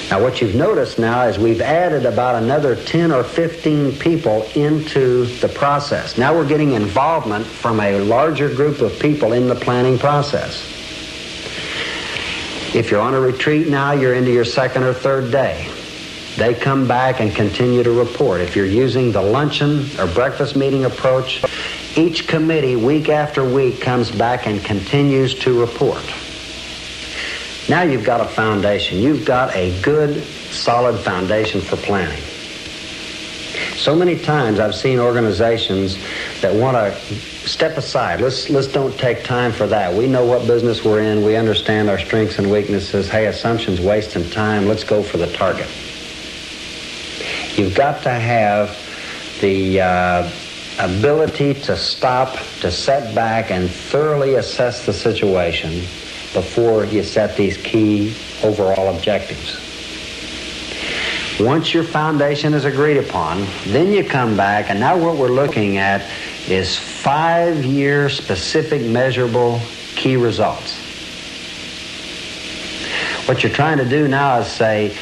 Now what you've noticed now is we've added about another 10 or 15 people into the process. Now we're getting involvement from a larger group of people in the planning process. If you're on a retreat now, you're into your second or third day. They come back and continue to report. If you're using the luncheon or breakfast meeting approach, each committee week after week comes back and continues to report. Now you've got a foundation. You've got a good, solid foundation for planning. So many times I've seen organizations that want to step aside. Let's don't take time for that. We know what business we're in. We understand our strengths and weaknesses. Hey, assumptions, wasting time. Let's go for the target. You've got to have the ability to stop, to set back, and thoroughly assess the situation before you set these key overall objectives. Once your foundation is agreed upon, then you come back, and now what we're looking at is 5-year specific measurable key results. What you're trying to do now is say,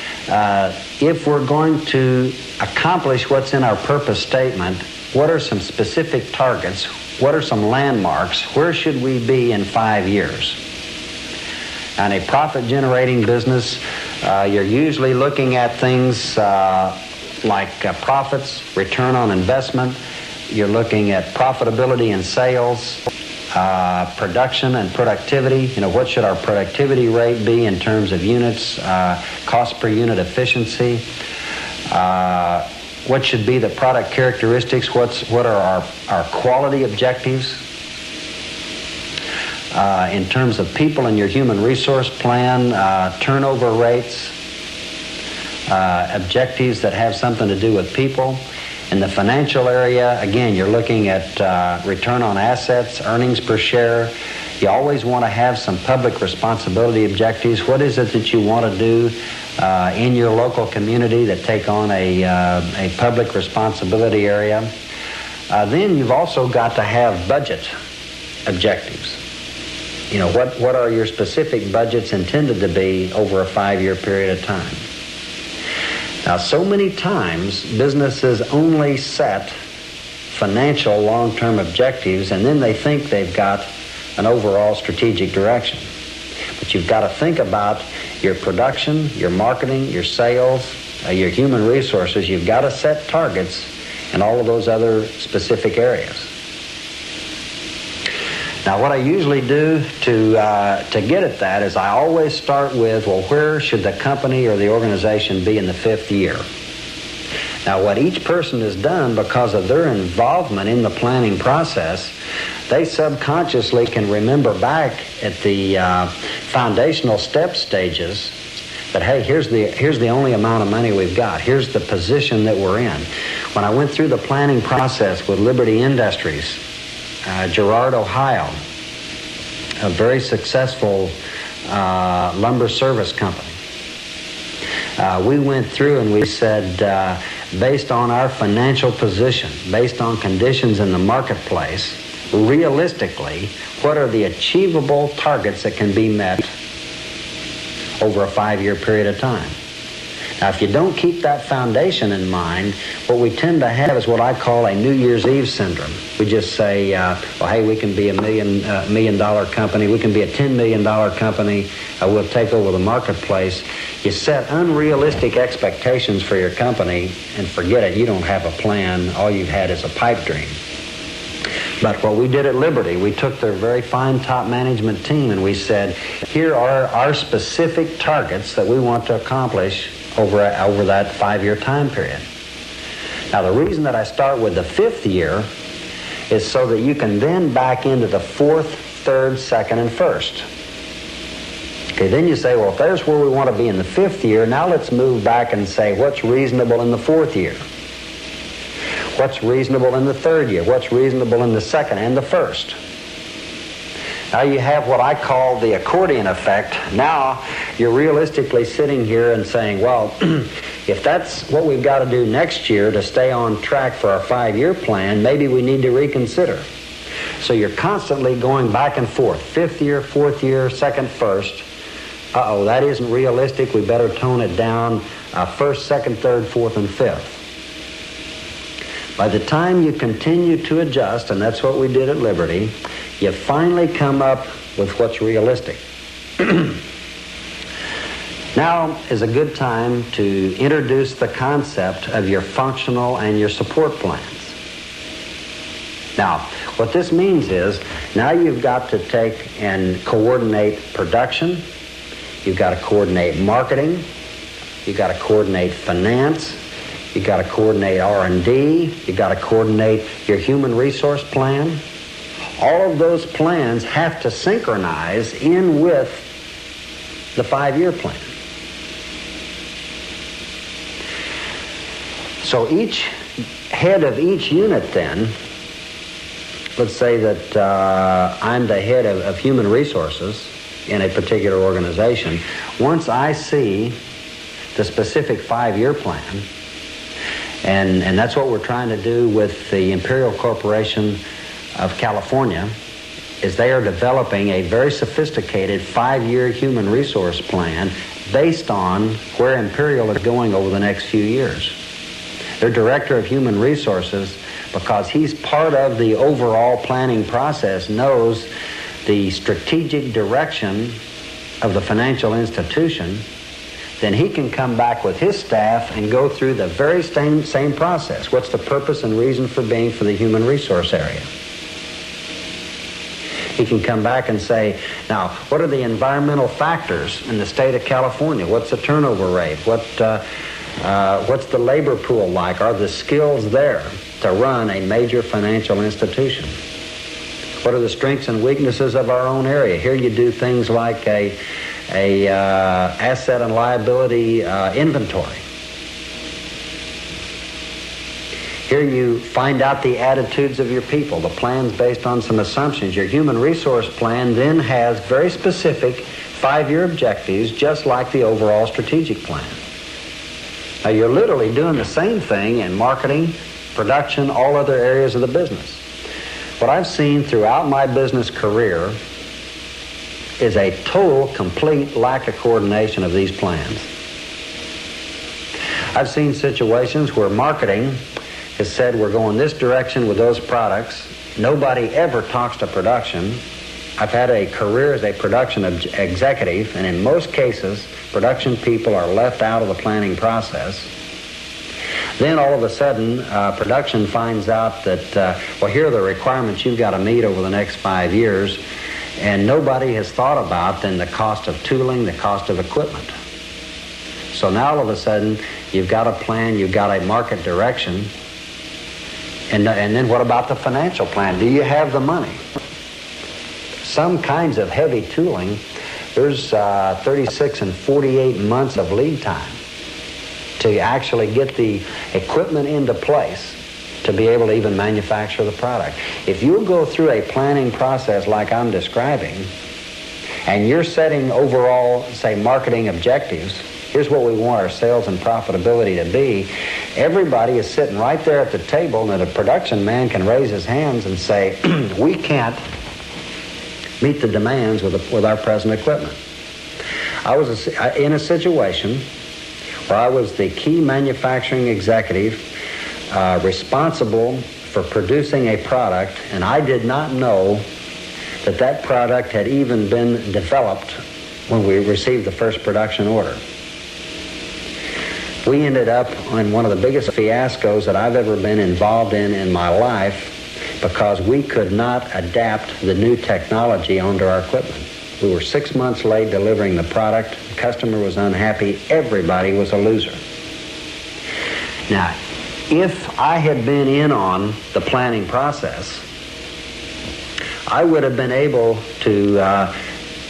if we're going to accomplish what's in our purpose statement, what are some specific targets? What are some landmarks? Where should we be in 5 years? In a profit-generating business, you're usually looking at things like profits, return on investment. You're looking at profitability in sales, production and productivity. You know, what should our productivity rate be in terms of units, cost per unit efficiency? What should be the product characteristics? What are our quality objectives? In terms of people in your human resource plan, turnover rates, objectives that have something to do with people. In the financial area, again, you're looking at return on assets, earnings per share. You always want to have some public responsibility objectives. What is it that you want to do in your local community that take on a public responsibility area? Then you've also got to have budget objectives. You know, what are your specific budgets intended to be over a 5-year period of time? Now, so many times, businesses only set financial long-term objectives, and then they think they've got an overall strategic direction. But you've got to think about your production, your marketing, your sales, your human resources. You've got to set targets in all of those other specific areas. Now, what I usually do to get at that is I always start with, well, where should the company or the organization be in the 5th year? Now, what each person has done because of their involvement in the planning process, they subconsciously can remember back at the foundational step stages that, hey, here's the only amount of money we've got. Here's the position that we're in. When I went through the planning process with Liberty Industries, Girard, Ohio, a very successful lumber service company. We went through and we said, based on our financial position, based on conditions in the marketplace, realistically, what are the achievable targets that can be met over a 5-year period of time? Now, if you don't keep that foundation in mind, what we tend to have is what I call a New Year's Eve syndrome. We just say, well, hey, we can be a $1 million company. We can be a $10 million company. We'll take over the marketplace. You set unrealistic expectations for your company and forget it. You don't have a plan. All you've had is a pipe dream. But what we did at Liberty, we took their very fine top management team and we said, here are our specific targets that we want to accomplish over that 5-year time period. Now, the reason that I start with the 5th year is so that you can then back into the 4th, 3rd, 2nd, and 1st. Okay, then you say, well, if there's where we want to be in the 5th year, now let's move back and say, what's reasonable in the 4th year? What's reasonable in the 3rd year? What's reasonable in the 2nd and the 1st? Now you have what I call the accordion effect. Now you're realistically sitting here and saying, well, if that's what we've got to do next year to stay on track for our 5-year plan, maybe we need to reconsider. So you're constantly going back and forth, 5th year, 4th year, 2nd, 1st, uh-oh, that isn't realistic, we better tone it down first, second, third, fourth, and fifth. By the time you continue to adjust, and that's what we did at Liberty, you finally come up with what's realistic. Now is a good time to introduce the concept of your functional and your support plans. Now, what this means is, now you've got to take and coordinate production, you've got to coordinate marketing, you've got to coordinate finance, you've got to coordinate R&D, you've got to coordinate your human resource plan. All of those plans have to synchronize in with the 5-year plan. So each head of each unit then, let's say that I'm the head of human resources in a particular organization. Once I see the specific 5-year plan, and that's what we're trying to do with the Imperial Corporation of California, is they are developing a very sophisticated 5-year human resource plan based on where Imperial is going over the next few years. Their director of human resources, because he's part of the overall planning process, knows the strategic direction of the financial institution, then he can come back with his staff and go through the very same process. What's the purpose and reason for being for the human resource area? He can come back and say, now, what are the environmental factors in the state of California? What's the turnover rate? What's the labor pool like? Are the skills there to run a major financial institution? What are the strengths and weaknesses of our own area? Here you do things like a asset and liability inventory. Here you find out the attitudes of your people. The plan's based on some assumptions. Your human resource plan then has very specific 5-year objectives, just like the overall strategic plan. Now you're literally doing the same thing in marketing, production, all other areas of the business. What I've seen throughout my business career is a total, complete lack of coordination of these plans. I've seen situations where marketing has said we're going this direction with those products. Nobody ever talks to production. I've had a career as a production executive, and in most cases, production people are left out of the planning process. Then all of a sudden, production finds out that, well, here are the requirements you've got to meet over the next 5 years, and nobody has thought about then the cost of tooling, the cost of equipment. So now all of a sudden, you've got a plan, you've got a market direction, and then what about the financial plan? Do you have the money? Some kinds of heavy tooling, there's 36 and 48 months of lead time to actually get the equipment into place to be able to even manufacture the product. If you go through a planning process like I'm describing, and you're setting overall, say, marketing objectives, here's what we want our sales and profitability to be, everybody is sitting right there at the table, and the production man can raise his hands and say, we can't meet the demands with our present equipment. I was in a situation where I was the key manufacturing executive responsible for producing a product, and I did not know that that product had even been developed when we received the first production order. We ended up in one of the biggest fiascos that I've ever been involved in my life, because we could not adapt the new technology onto our equipment. We were 6 months late delivering the product. The customer was unhappy. Everybody was a loser. Now, if I had been in on the planning process, I would have been able to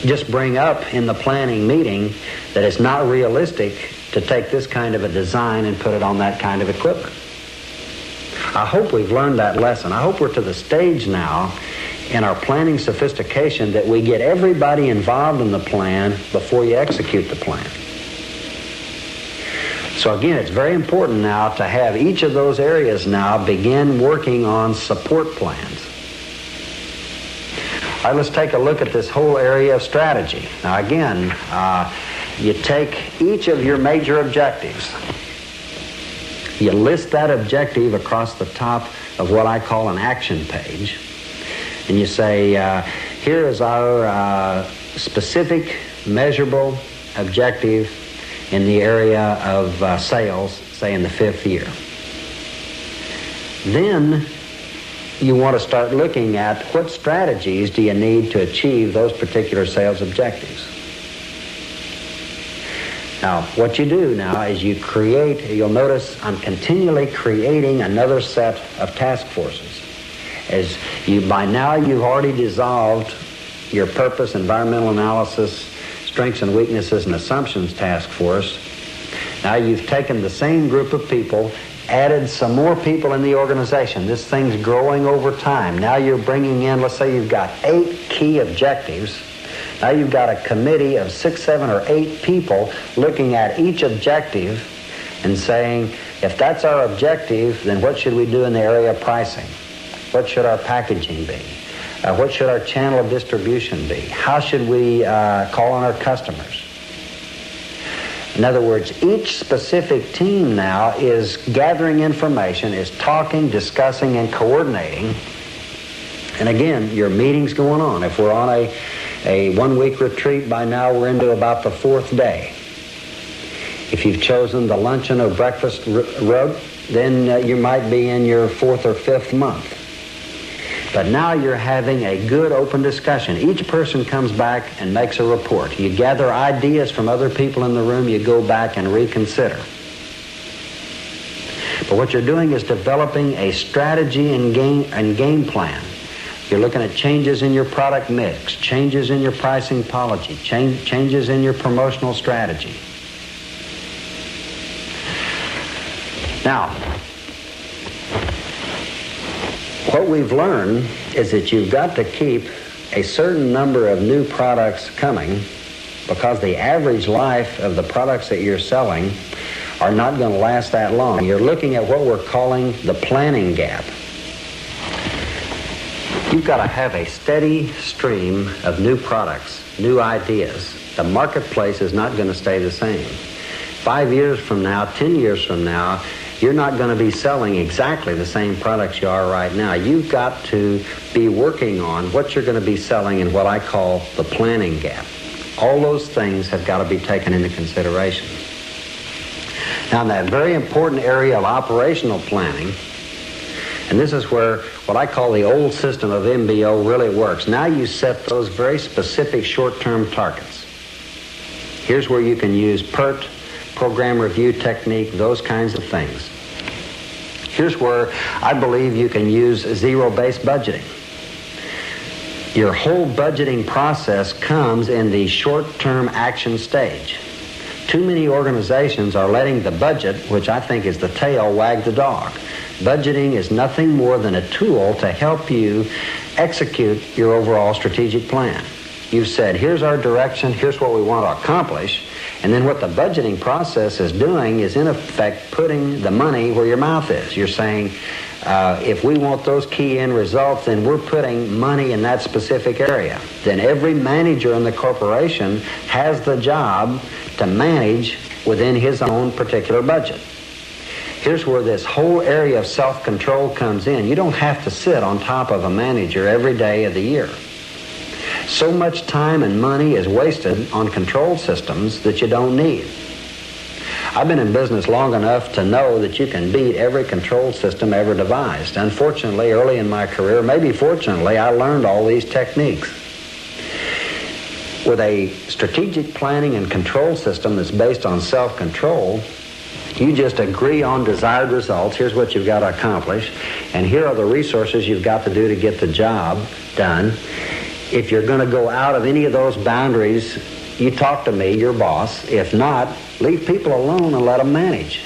just bring up in the planning meeting that it's not realistic to take this kind of a design and put it on that kind of equipment. I hope we've learned that lesson. I hope we're to the stage now in our planning sophistication that we get everybody involved in the plan before you execute the plan. So again, it's very important now to have each of those areas now begin working on support plans. All right, let's take a look at this whole area of strategy. Now again, you take each of your major objectives. You list that objective across the top of what I call an action page. And you say, here is our specific, measurable objective in the area of sales, say in the 5th year. Then you want to start looking at what strategies do you need to achieve those particular sales objectives. Now, what you do now is you create, you'll notice I'm continually creating another set of task forces. As you, by now you've already dissolved your purpose, environmental analysis, strengths and weaknesses and assumptions task force. Now you've taken the same group of people, added some more people in the organization. This thing's growing over time. Now you're bringing in, let's say you've got 8 key objectives. Now you've got a committee of 6, 7, or 8 people looking at each objective and saying, if that's our objective, then what should we do in the area of pricing? What should our packaging be? What should our channel of distribution be? How should we call on our customers? In other words, each specific team now is gathering information, is talking, discussing, and coordinating. And again, your meeting's going on. If we're on a 1-week retreat, by now we're into about the 4th day. If you've chosen the luncheon or breakfast route, then you might be in your 4th or 5th month. But now you're having a good open discussion. Each person comes back and makes a report. You gather ideas from other people in the room, you go back and reconsider. But what you're doing is developing a strategy and game plan. You're looking at changes in your product mix, changes in your pricing policy, changes in your promotional strategy. Now, what we've learned is that you've got to keep a certain number of new products coming because the average life of the products that you're selling are not going to last that long. You're looking at what we're calling the planning gap. You've got to have a steady stream of new products, new ideas. The marketplace is not going to stay the same. 5 years from now, 10 years from now, you're not going to be selling exactly the same products you are right now. You've got to be working on what you're going to be selling in what I call the planning gap. All those things have got to be taken into consideration. Now, in that very important area of operational planning, and this is where what I call the old system of MBO really works. Now you set those very specific short-term targets. Here's where you can use PERT, program review technique, those kinds of things. Here's where I believe you can use zero-based budgeting. Your whole budgeting process comes in the short-term action stage. Too many organizations are letting the budget, which I think is the tail, wag the dog. Budgeting is nothing more than a tool to help you execute your overall strategic plan. You've said, here's our direction, here's what we want to accomplish, and then what the budgeting process is doing is, in effect, putting the money where your mouth is. You're saying, if we want those key end results, then we're putting money in that specific area. Then every manager in the corporation has the job to manage within his own particular budget. Here's where this whole area of self-control comes in. You don't have to sit on top of a manager every day of the year. So much time and money is wasted on control systems that you don't need. I've been in business long enough to know that you can beat every control system ever devised. Unfortunately, early in my career, maybe fortunately, I learned all these techniques. With a strategic planning and control system that's based on self-control, you just agree on desired results. Here's what you've got to accomplish, and here are the resources you've got to do to get the job done. If you're going to go out of any of those boundaries, you talk to me, your boss. If not, leave people alone and let them manage.